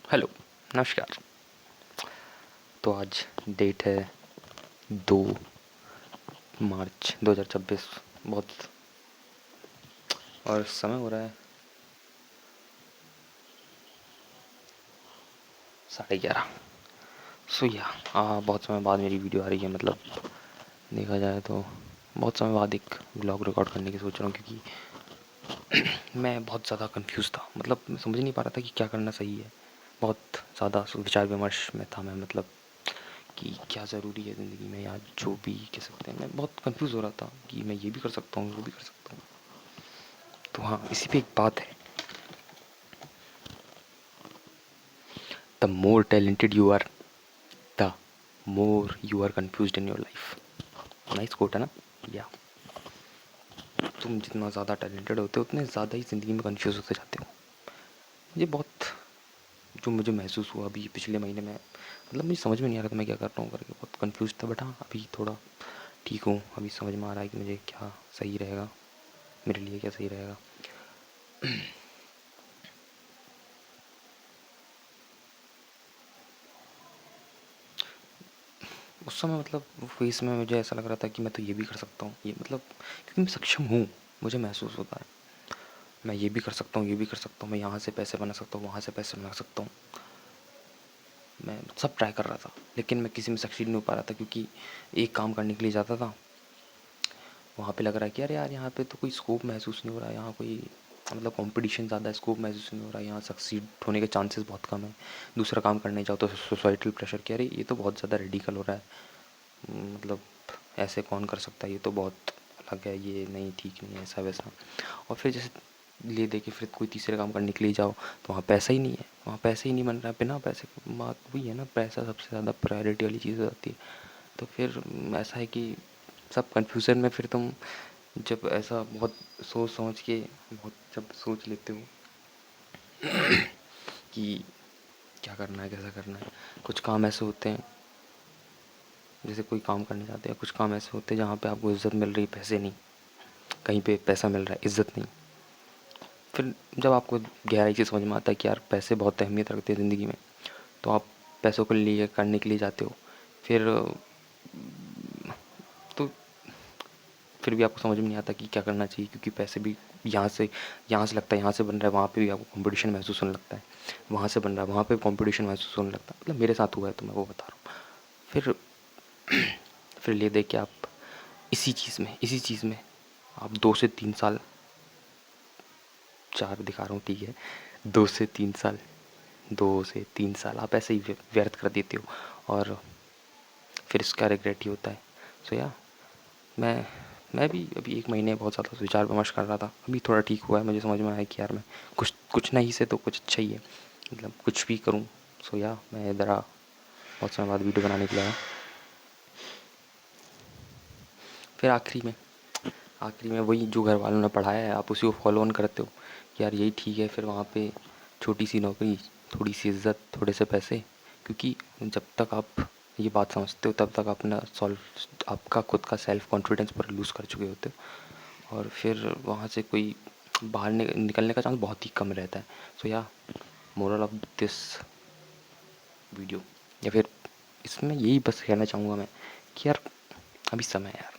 Hello, नमस्कार। तो आज डेट है 2 मार्च 2026। बहुत और समय हो रहा है 11:30। सो या बहुत समय बाद मेरी वीडियो आ रही है। मतलब देखा जाए तो बहुत समय बाद एक व्लॉग रिकॉर्ड करने की सोच रहा हूँ, क्योंकि मैं बहुत ज़्यादा कंफ्यूज था। मतलब मैं समझ नहीं पा रहा था कि क्या करना सही है। बहुत ज़्यादा विचार विमर्श में था मैं। मतलब कि क्या ज़रूरी है ज़िंदगी में, या जो भी कह सकते हैं। मैं बहुत कंफ्यूज हो रहा था कि मैं ये भी कर सकता हूँ, वो भी कर सकता हूँ। तो हाँ, इसी पे एक बात है। The more talented you are, the more you are confuse in your life. Nice quote है ना। या तुम जितना ज़्यादा टैलेंटेड होते हो, उतने ज़्यादा ही ज़िंदगी में कन्फ्यूज़ होते जाते हो। ये बहुत जो मुझे महसूस हुआ अभी पिछले महीने में। मतलब मुझे समझ में नहीं आ रहा था मैं क्या कर रहा हूँ करके। बहुत कन्फ्यूज था, बट हाँ अभी थोड़ा ठीक हूँ। अभी समझ में आ रहा है कि मुझे क्या सही रहेगा, मेरे लिए क्या सही रहेगा। उस समय मतलब फेस में मुझे ऐसा लग रहा था कि मैं तो ये भी कर सकता हूँ, ये मतलब क्योंकि मैं सक्षम हूँ। मुझे महसूस होता है मैं ये भी कर सकता हूँ, ये भी कर सकता हूँ। मैं यहाँ से पैसे बना सकता हूँ, वहाँ से पैसे बना सकता हूँ। मैं सब ट्राई कर रहा था, लेकिन मैं किसी में सक्सीड नहीं हो पा रहा था। क्योंकि एक काम करने के लिए जाता था, वहाँ पे लग रहा है कि अरे यार यहाँ पे तो कोई स्कोप महसूस नहीं हो रहा है। यहाँ कोई मतलब कंपटीशन ज़्यादा है, स्कोप महसूस नहीं हो रहा है। यहाँ सक्सीड होने के चांसेस बहुत कम है। दूसरा काम करने जाओ तो सोसाइटल प्रेशर कि अरे ये तो बहुत ज़्यादा रेडिकल हो रहा है। मतलब ऐसे कौन कर सकता है, ये तो बहुत अलग है, ये नहीं, ठीक नहीं है, ऐसा वैसा। और फिर जैसे ले दे के फिर कोई तीसरे काम करने के लिए जाओ तो वहाँ पैसा ही नहीं है। वहाँ पैसे ही नहीं बन रहा है। बिना पैसे बात वही है ना, पैसा सबसे ज़्यादा प्रायोरिटी वाली चीज़ हो जाती है। तो फिर ऐसा है कि सब कन्फ्यूज़न में फिर तुम जब ऐसा बहुत सोच समझ के बहुत जब सोच लेते हो कि क्या करना है, कैसा करना है। कुछ काम ऐसे होते हैं, जैसे कोई काम करने जाते हैं, कुछ काम ऐसे होते हैं जहाँ पे आपको इज़्ज़त मिल रही, पैसे नहीं। कहीं पे पैसा मिल रहा है, इज़्ज़त नहीं। फिर जब आपको गहराई से समझ में आता है कि यार पैसे बहुत अहमियत रखते हैं ज़िंदगी में, तो आप पैसों के लिए करने के लिए जाते हो। फिर तो फिर भी आपको समझ में नहीं आता कि क्या करना चाहिए, क्योंकि पैसे भी यहाँ से लगता है, यहाँ से बन रहा है, वहाँ पे भी आपको कंपटीशन महसूस होने लगता है। वहाँ से बन रहा है, वहाँ पे कंपटीशन महसूस होने लगता है। मतलब मेरे साथ हुआ है तो मैं वो बता रहा हूँ। फिर फिर ले दे के आप इसी चीज़ में आप 2 से 3 साल, 4 दिखा रहा हूँ ठीक है, 2 से 3 साल, 2 से 3 साल आप ऐसे ही व्यर्थ कर देते हो, और फिर इसका रिग्रेट ही होता है। सो या मैं मैं भी अभी 1 महीने बहुत ज़्यादा विचार विमर्श कर रहा था। अभी थोड़ा ठीक हुआ है, मुझे समझ में आया कि यार मैं कुछ कुछ नहीं से तो कुछ अच्छा ही है। मतलब कुछ भी करूँ। सो या मैं इधर बहुत समय बाद वीडियो बनाने के लिए आया। फिर आखिरी में वही जो घर वालों ने पढ़ाया है, आप उसी को फॉलो ऑन करते हो कि यार यही ठीक है। फिर वहाँ पे छोटी सी नौकरी, थोड़ी सी इज्जत, थोड़े से पैसे। क्योंकि जब तक आप ये बात समझते हो तब तक अपना आपका खुद का सेल्फ कॉन्फिडेंस पर लूज़ कर चुके होते हो, और फिर वहाँ से कोई बाहर निकलने का चांस बहुत ही कम रहता है। सो या मोरल ऑफ दिस वीडियो, या फिर इसमें यही बस कहना चाहूँगा मैं कि यार अभी समय है यार।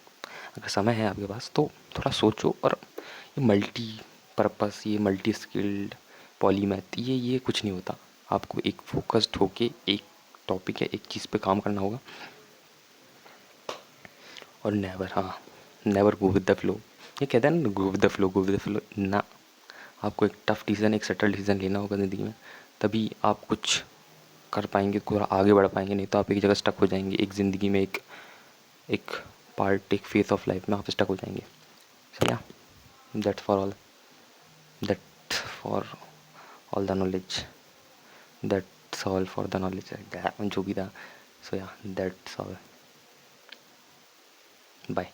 अगर समय है आपके पास तो थोड़ा सोचो। और ये मल्टी पर्पस, ये मल्टी स्किल्ड, पॉलीमैथ, ये कुछ नहीं होता। आपको एक फोकस्ड होके एक टॉपिक है, एक चीज़ पे काम करना होगा। और never go with the flow. ये कहते हैं ना, go with the flow, go with the flow ना। आपको एक टफ डिसीजन, एक सटल डिसीजन लेना होगा ज़िंदगी में, तभी आप कुछ कर पाएंगे, थोड़ा आगे बढ़ पाएंगे। नहीं तो आप एक जगह स्टक हो जाएंगे। एक ज़िंदगी में एक एक पार्ट, एक फेस ऑफ लाइफ में आप स्टक हो जाएंगे। सो या that's for all, that for all the knowledge, that's all for the knowledge, जो भी था। सो या दैट्स ऑल, बाय।